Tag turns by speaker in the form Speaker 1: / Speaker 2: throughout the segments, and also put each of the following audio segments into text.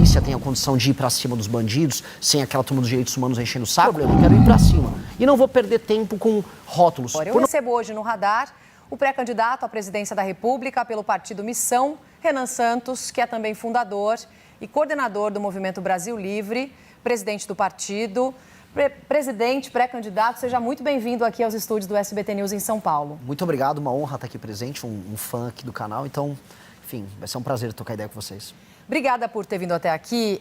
Speaker 1: polícia tenha condição de ir para cima dos bandidos, sem aquela turma dos direitos humanos enchendo o saco, eu quero ir para cima. E não vou perder tempo com rótulos.
Speaker 2: Eu recebo hoje no Radar o pré-candidato à presidência da República pelo partido Missão, Renan Santos, que é também fundador e coordenador do Movimento Brasil Livre, presidente do partido. Presidente, pré-candidato, seja muito bem-vindo aqui aos estúdios do SBT News em São Paulo.
Speaker 1: Muito obrigado, uma honra estar aqui presente, um fã aqui do canal, então, enfim, vai ser um prazer trocar ideia com vocês.
Speaker 2: Obrigada por ter vindo até aqui,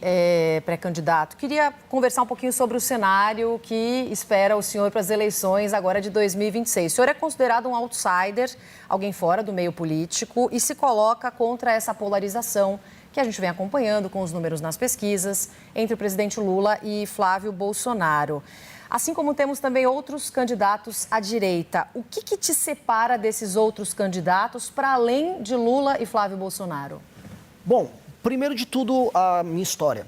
Speaker 2: pré-candidato. Queria conversar um pouquinho sobre o cenário que espera o senhor para as eleições agora de 2026. O senhor é considerado um outsider, alguém fora do meio político, e se coloca contra essa polarização que a gente vem acompanhando com os números nas pesquisas entre o presidente Lula e Flávio Bolsonaro. Assim como temos também outros candidatos à direita. O que te separa desses outros candidatos para além de Lula e Flávio Bolsonaro?
Speaker 1: Bom, primeiro de tudo, a minha história.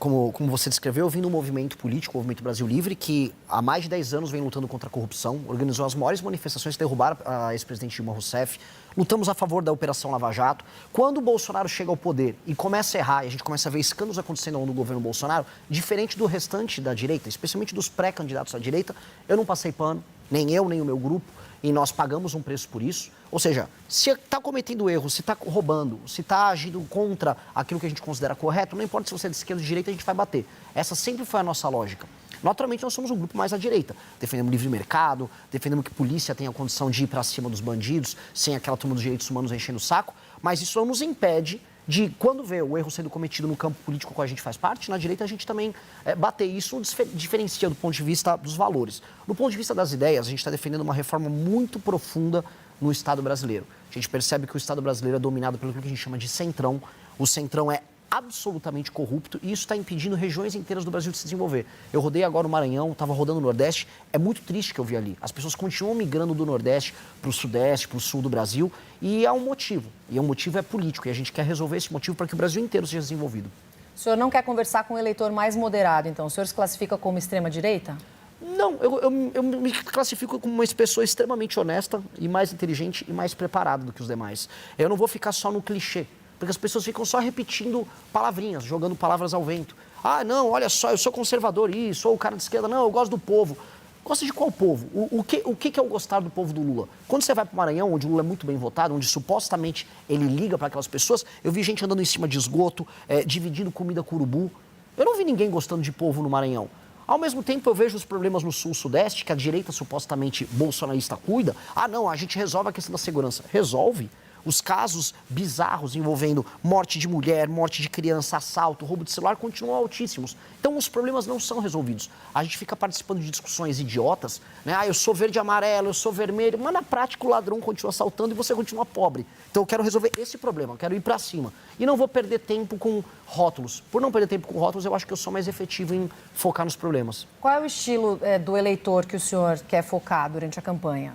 Speaker 1: Como você descreveu, eu vim do movimento político, o Movimento Brasil Livre, que há mais de 10 anos vem lutando contra a corrupção, organizou as maiores manifestações que derrubaram a ex-presidente Dilma Rousseff, lutamos a favor da Operação Lava Jato. Quando o Bolsonaro chega ao poder e começa a errar, e a gente começa a ver escândalos acontecendo no governo Bolsonaro, diferente do restante da direita, especialmente dos pré-candidatos à direita, eu não passei pano, nem eu, nem o meu grupo, e nós pagamos um preço por isso. Ou seja, se está cometendo erro, se está roubando, se está agindo contra aquilo que a gente considera correto, não importa se você é de esquerda ou de direita, a gente vai bater. Essa sempre foi a nossa lógica. Naturalmente, nós somos um grupo mais à direita. Defendemos livre mercado, defendemos que a polícia tenha condição de ir para cima dos bandidos, sem aquela turma dos direitos humanos enchendo o saco, mas isso não nos impede de, quando vê o erro sendo cometido no campo político que a gente faz parte, na direita a gente também bater. Isso diferencia do ponto de vista dos valores. Do ponto de vista das ideias, a gente está defendendo uma reforma muito profunda no Estado brasileiro. A gente percebe que o Estado brasileiro é dominado pelo que a gente chama de centrão. O centrão é absolutamente corrupto e isso está impedindo regiões inteiras do Brasil de se desenvolver. Eu rodei agora o Maranhão, estava rodando o Nordeste, é muito triste que eu vi ali. As pessoas continuam migrando do Nordeste para o Sudeste, para o Sul do Brasil e há um motivo. E o motivo é político e a gente quer resolver esse motivo para que o Brasil inteiro seja desenvolvido.
Speaker 2: O senhor não quer conversar com um eleitor mais moderado, então? O senhor se classifica como extrema-direita?
Speaker 1: Não, eu me classifico como uma pessoa extremamente honesta e mais inteligente e mais preparada do que os demais. Eu não vou ficar só no clichê. Porque as pessoas ficam só repetindo palavrinhas, jogando palavras ao vento. Ah, não, olha só, eu sou conservador, isso, sou o cara de esquerda. Não, eu gosto do povo. Gosta de qual povo? O que é o gostar do povo do Lula? Quando você vai para o Maranhão, onde o Lula é muito bem votado, onde supostamente ele liga para aquelas pessoas, eu vi gente andando em cima de esgoto, dividindo comida com urubu. Eu não vi ninguém gostando de povo no Maranhão. Ao mesmo tempo, eu vejo os problemas no Sul-Sudeste, que a direita supostamente bolsonarista cuida. Ah, não, a gente resolve a questão da segurança. Resolve. Os casos bizarros envolvendo morte de mulher, morte de criança, assalto, roubo de celular continuam altíssimos. Então, os problemas não são resolvidos. A gente fica participando de discussões idiotas, né? Ah, eu sou verde e amarelo, eu sou vermelho, mas na prática o ladrão continua assaltando e você continua pobre. Então, eu quero resolver esse problema, eu quero ir para cima. E não vou perder tempo com rótulos. Por não perder tempo com rótulos, eu acho que eu sou mais efetivo em focar nos problemas.
Speaker 2: Qual é o estilo do eleitor que o senhor quer focar durante a campanha?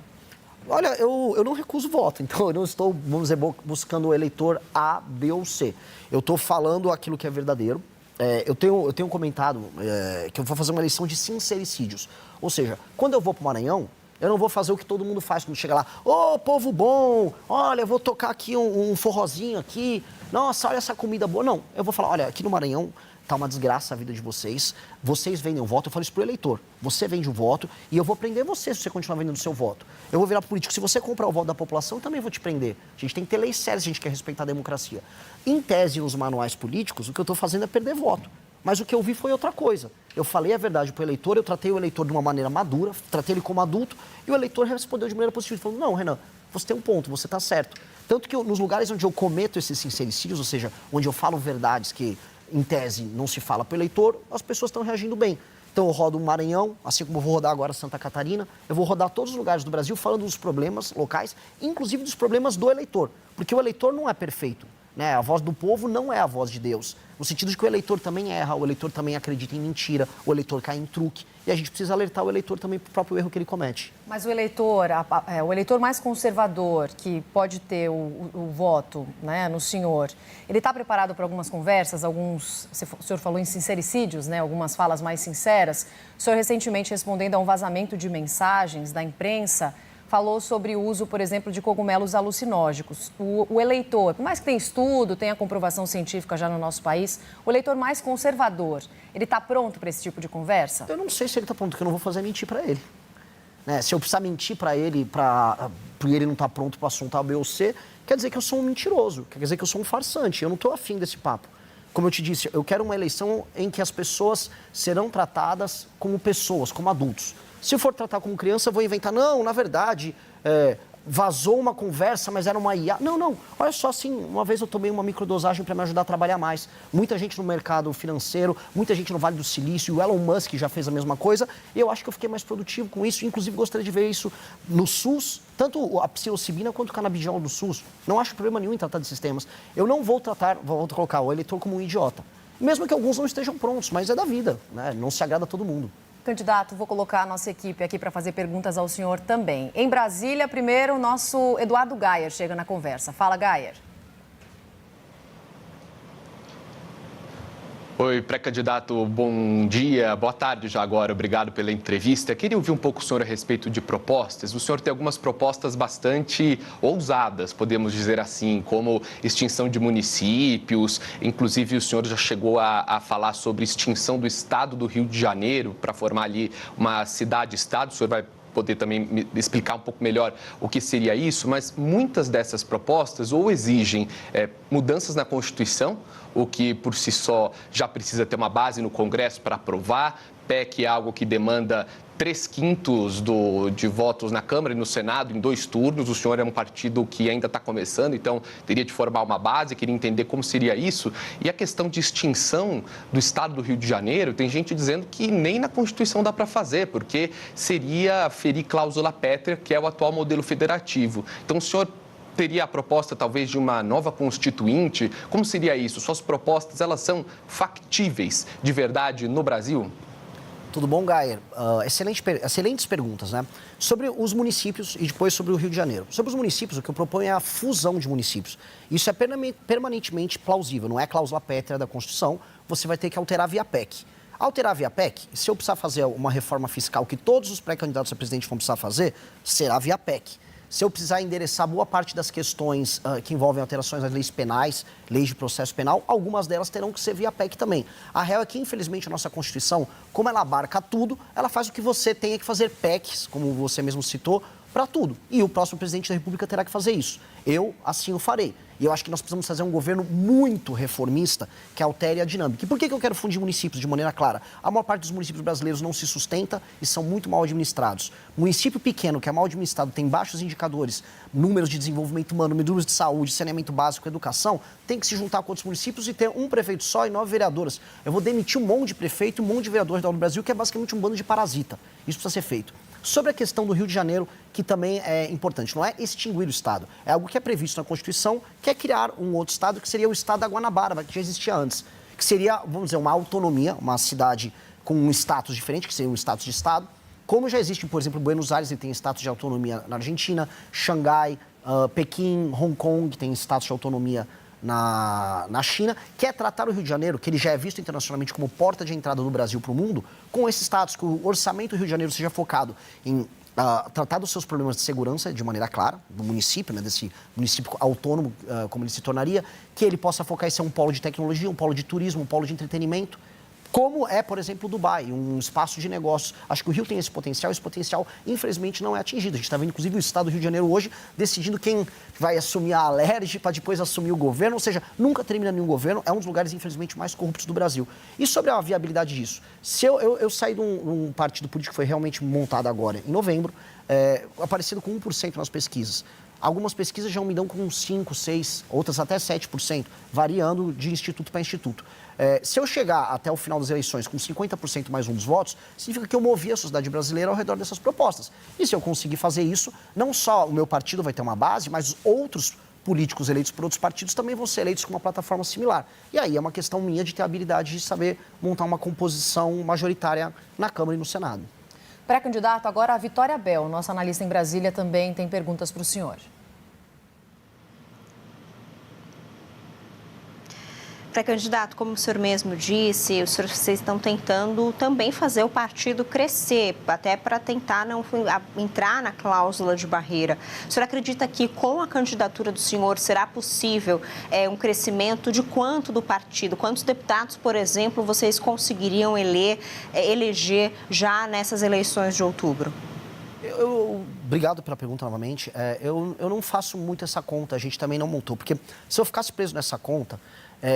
Speaker 1: Olha, eu não recuso voto, então eu não estou, vamos dizer, buscando o eleitor A, B ou C. Eu estou falando aquilo que é verdadeiro. Eu tenho comentado que eu vou fazer uma eleição de sincericídios. Ou seja, quando eu vou para o Maranhão, eu não vou fazer o que todo mundo faz quando chega lá. Ô, povo bom, olha, eu vou tocar aqui um forrozinho aqui. Nossa, olha essa comida boa. Não, eu vou falar, olha, aqui no Maranhão tá uma desgraça a vida de vocês. Vocês vendem o voto, eu falo isso pro eleitor. Você vende o voto e eu vou prender você se você continuar vendendo o seu voto. Eu vou virar político. Se você comprar o voto da população, eu também vou te prender. A gente tem que ter leis sérias se a gente quer respeitar a democracia. Em tese, nos manuais políticos, o que eu estou fazendo é perder voto. Mas o que eu vi foi outra coisa. Eu falei a verdade pro eleitor, eu tratei o eleitor de uma maneira madura, tratei ele como adulto, e o eleitor respondeu de maneira positiva. Falou, não, Renan, você tem um ponto, você está certo. Tanto que nos lugares onde eu cometo esses sincericídios, ou seja, onde eu falo verdades que em tese não se fala para o eleitor, as pessoas estão reagindo bem. Então eu rodo o Maranhão, assim como eu vou rodar agora Santa Catarina, eu vou rodar todos os lugares do Brasil falando dos problemas locais, inclusive dos problemas do eleitor, porque o eleitor não é perfeito, né? A voz do povo não é a voz de Deus, no sentido de que o eleitor também erra, o eleitor também acredita em mentira, o eleitor cai em truque, e a gente precisa alertar o eleitor também para o próprio erro que ele comete.
Speaker 2: Mas o eleitor mais conservador, que pode ter o voto, né, no senhor, ele está preparado para algumas conversas, o senhor falou em sincericídios, né, algumas falas mais sinceras. O senhor recentemente respondendo a um vazamento de mensagens da imprensa, falou sobre o uso, por exemplo, de cogumelos alucinógenos. O eleitor, por mais que tenha estudo, tenha comprovação científica já no nosso país, o eleitor mais conservador, ele está pronto para esse tipo de conversa?
Speaker 1: Eu não sei se ele está pronto, porque eu não vou fazer mentir para ele. Né? Se eu precisar mentir para ele, porque ele não está pronto para assunto A, B ou C, quer dizer que eu sou um mentiroso, quer dizer que eu sou um farsante. Eu não estou afim desse papo. Como eu te disse, eu quero uma eleição em que as pessoas serão tratadas como pessoas, como adultos. Se eu for tratar como criança, eu vou inventar, não, na verdade, vazou uma conversa, mas era uma IA. Não, olha só, assim, uma vez eu tomei uma microdosagem para me ajudar a trabalhar mais. Muita gente no mercado financeiro, muita gente no Vale do Silício, o Elon Musk já fez a mesma coisa, e eu acho que eu fiquei mais produtivo com isso, inclusive gostaria de ver isso no SUS, tanto a psilocibina quanto o canabidiol do SUS. Não acho problema nenhum em tratar de sistemas. Eu não vou colocar o eleitor como um idiota. Mesmo que alguns não estejam prontos, mas é da vida, né? Não se agrada a todo mundo.
Speaker 2: Candidato, vou colocar a nossa equipe aqui para fazer perguntas ao senhor também. Em Brasília, primeiro, o nosso Eduardo Gayer chega na conversa. Fala, Gayer.
Speaker 3: Oi, pré-candidato, bom dia, boa tarde já agora, obrigado pela entrevista. Queria ouvir um pouco o senhor a respeito de propostas. O senhor tem algumas propostas bastante ousadas, podemos dizer assim, como extinção de municípios, inclusive o senhor já chegou a falar sobre extinção do estado do Rio de Janeiro para formar ali uma cidade-estado. O senhor vai poder também me explicar um pouco melhor o que seria isso, mas muitas dessas propostas ou exigem mudanças na Constituição, o que por si só já precisa ter uma base no Congresso para aprovar. PEC é algo que demanda 3/5 de votos na Câmara e no Senado em 2 turnos. O senhor é um partido que ainda está começando, então teria de formar uma base, queria entender como seria isso. E a questão de extinção do Estado do Rio de Janeiro, tem gente dizendo que nem na Constituição dá para fazer, porque seria ferir cláusula pétrea, que é o atual modelo federativo. Então o senhor teria a proposta, talvez, de uma nova constituinte? Como seria isso? Suas propostas, elas são factíveis de verdade no Brasil?
Speaker 1: Tudo bom, Gayer? Excelentes perguntas, né? Sobre os municípios e depois sobre o Rio de Janeiro. Sobre os municípios, o que eu proponho é a fusão de municípios. Isso é permanentemente plausível, não é cláusula pétrea da Constituição, você vai ter que alterar via PEC. Alterar via PEC, se eu precisar fazer uma reforma fiscal que todos os pré-candidatos a presidente vão precisar fazer, será via PEC. Se eu precisar endereçar boa parte das questões que envolvem alterações nas leis penais, leis de processo penal, algumas delas terão que ser via PEC também. A real é que, infelizmente, a nossa Constituição, como ela abarca tudo, ela faz o que você tenha que fazer PECs, como você mesmo citou, para tudo. E o próximo presidente da República terá que fazer isso. Eu, assim, o farei. E eu acho que nós precisamos fazer um governo muito reformista que altere a dinâmica. E por que eu quero fundir municípios de maneira clara? A maior parte dos municípios brasileiros não se sustenta e são muito mal administrados. Município pequeno, que é mal administrado, tem baixos indicadores, números de desenvolvimento humano, números de saúde, saneamento básico, educação, tem que se juntar com outros municípios e ter um prefeito só e 9 vereadoras. Eu vou demitir um monte de prefeito e um monte de vereadores do Brasil, que é basicamente um bando de parasita. Isso precisa ser feito. Sobre a questão do Rio de Janeiro, que também é importante, não é extinguir o Estado, é algo que é previsto na Constituição, que é criar um outro Estado, que seria o Estado da Guanabara, que já existia antes, que seria, vamos dizer, uma autonomia, uma cidade com um status diferente, que seria um status de Estado, como já existe, por exemplo, Buenos Aires, ele tem status de autonomia na Argentina, Xangai, Pequim, Hong Kong, que tem status de autonomia na China, que é tratar o Rio de Janeiro, que ele já é visto internacionalmente como porta de entrada do Brasil para o mundo, com esse status, que o orçamento do Rio de Janeiro seja focado em tratar dos seus problemas de segurança de maneira clara, do município, né, desse município autônomo, como ele se tornaria, que ele possa focar em ser um polo de tecnologia, um polo de turismo, um polo de entretenimento, como é, por exemplo, Dubai, um espaço de negócios. Acho que o Rio tem esse potencial, infelizmente, não é atingido. A gente está vendo, inclusive, o Estado do Rio de Janeiro hoje decidindo quem vai assumir a Alerj para depois assumir o governo, ou seja, nunca termina nenhum governo, é um dos lugares, infelizmente, mais corruptos do Brasil. E sobre a viabilidade disso? Se eu saí de um partido político que foi realmente montado agora, em novembro, aparecido com 1% nas pesquisas. Algumas pesquisas já me dão com 5%, 6%, outras até 7%, variando de instituto para instituto. Se eu chegar até o final das eleições com 50% mais um dos votos, significa que eu movi a sociedade brasileira ao redor dessas propostas. E se eu conseguir fazer isso, não só o meu partido vai ter uma base, mas os outros políticos eleitos por outros partidos também vão ser eleitos com uma plataforma similar. E aí é uma questão minha de ter a habilidade de saber montar uma composição majoritária na Câmara e no Senado.
Speaker 2: Pré-candidato, agora a Vitória Bel, nossa analista em Brasília, também tem perguntas para o senhor.
Speaker 4: Pré-candidato, como o senhor mesmo disse, vocês estão tentando também fazer o partido crescer, até para tentar não entrar na cláusula de barreira. O senhor acredita que com a candidatura do senhor será possível um crescimento de quanto do partido? Quantos deputados, por exemplo, vocês conseguiriam eleger já nessas eleições de outubro?
Speaker 1: Obrigado pela pergunta novamente. Eu não faço muito essa conta, a gente também não montou, porque se eu ficasse preso nessa conta,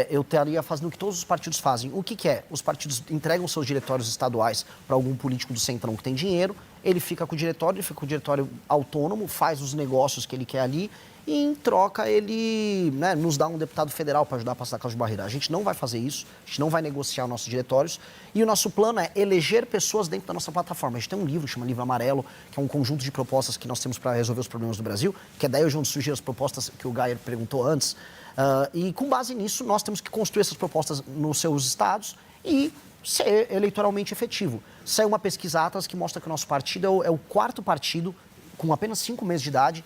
Speaker 1: eu estaria fazendo o que todos os partidos fazem. O que é? Os partidos entregam seus diretórios estaduais para algum político do centrão que tem dinheiro, ele fica com o diretório, ele fica com o diretório autônomo, faz os negócios que ele quer ali e, em troca, ele nos dá um deputado federal para ajudar a passar a cláusula de barreira. A gente não vai fazer isso, a gente não vai negociar nossos diretórios e o nosso plano é eleger pessoas dentro da nossa plataforma. A gente tem um livro, chama Livro Amarelo, que é um conjunto de propostas que nós temos para resolver os problemas do Brasil, que é daí onde surgiram as propostas que o Geyer perguntou antes. E com base nisso, nós temos que construir essas propostas nos seus estados e ser eleitoralmente efetivo. Saiu uma pesquisa Atlas que mostra que o nosso partido é o quarto partido, com apenas 5 meses de idade,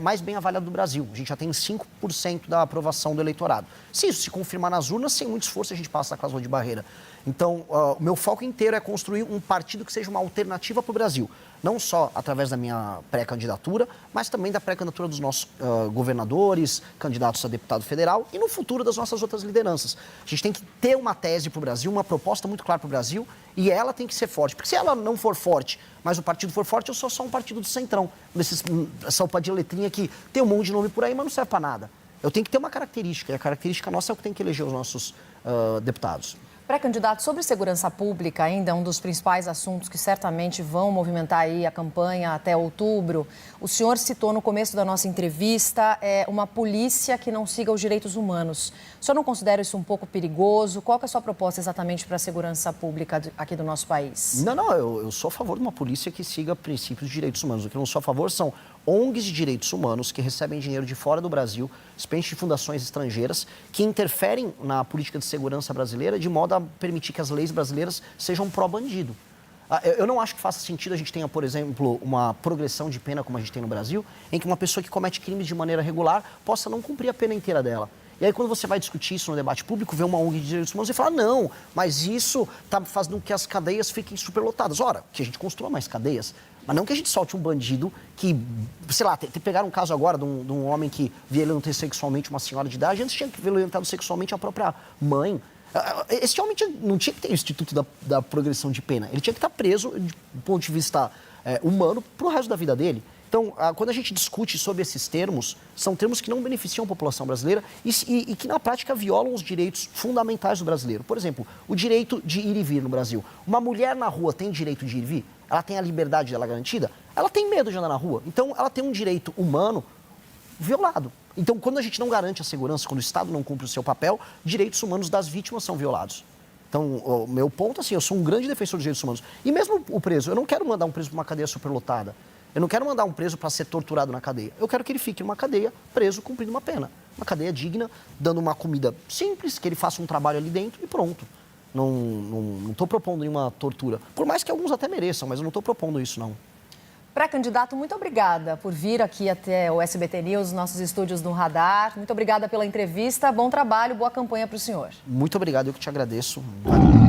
Speaker 1: mais bem avaliado do Brasil. A gente já tem 5% da aprovação do eleitorado. Se isso se confirmar nas urnas, sem muito esforço, a gente passa a cláusula de barreira. Então, o meu foco inteiro é construir um partido que seja uma alternativa para o Brasil. Não só através da minha pré-candidatura, mas também da pré-candidatura dos nossos governadores, candidatos a deputado federal e no futuro das nossas outras lideranças. A gente tem que ter uma tese para o Brasil, uma proposta muito clara para o Brasil e ela tem que ser forte. Porque se ela não for forte, mas o partido for forte, eu sou só um partido do centrão. Essa sopa de letrinha que tem um monte de nome por aí, mas não serve para nada. Eu tenho que ter uma característica, e a característica nossa é o que tem que eleger os nossos deputados.
Speaker 2: Pré-candidato, sobre segurança pública, ainda um dos principais assuntos que certamente vão movimentar aí a campanha até outubro. O senhor citou no começo da nossa entrevista uma polícia que não siga os direitos humanos. O senhor não considera isso um pouco perigoso? Qual que é a sua proposta exatamente para a segurança pública aqui do nosso país?
Speaker 1: Não, eu sou a favor de uma polícia que siga princípios de direitos humanos. O que eu não sou a favor são ONGs de direitos humanos que recebem dinheiro de fora do Brasil, especialmente de fundações estrangeiras, que interferem na política de segurança brasileira de modo a permitir que as leis brasileiras sejam pró-bandido. Eu não acho que faça sentido a gente tenha, por exemplo, uma progressão de pena como a gente tem no Brasil, em que uma pessoa que comete crimes de maneira regular possa não cumprir a pena inteira dela. E aí, quando você vai discutir isso no debate público, vê uma ONG de direitos humanos e fala, não, mas isso está fazendo com que as cadeias fiquem superlotadas. Ora, que a gente construa mais cadeias, mas não que a gente solte um bandido que, sei lá, pegaram um caso agora de um homem que violentou sexualmente uma senhora de idade, antes tinha violentado sexualmente a própria mãe. Esse homem não tinha que ter o instituto da progressão de pena. Ele tinha que estar preso, do ponto de vista humano, para o resto da vida dele. Então, quando a gente discute sobre esses termos, são termos que não beneficiam a população brasileira e que, na prática, violam os direitos fundamentais do brasileiro. Por exemplo, o direito de ir e vir no Brasil. Uma mulher na rua tem direito de ir e vir? Ela tem a liberdade dela garantida? Ela tem medo de andar na rua. Então, ela tem um direito humano violado. Então, quando a gente não garante a segurança, quando o Estado não cumpre o seu papel, direitos humanos das vítimas são violados. Então, o meu ponto, assim, eu sou um grande defensor dos direitos humanos. E mesmo o preso, eu não quero mandar um preso para uma cadeia superlotada. Eu não quero mandar um preso para ser torturado na cadeia. Eu quero que ele fique numa cadeia, preso, cumprindo uma pena. Uma cadeia digna, dando uma comida simples, que ele faça um trabalho ali dentro e pronto. Não estou propondo nenhuma tortura. Por mais que alguns até mereçam, mas eu não estou propondo isso, não.
Speaker 2: Pré-candidato, muito obrigada por vir aqui até o SBT News, nossos estúdios no Radar. Muito obrigada pela entrevista. Bom trabalho, boa campanha para o senhor.
Speaker 1: Muito obrigado, eu que te agradeço. Valeu.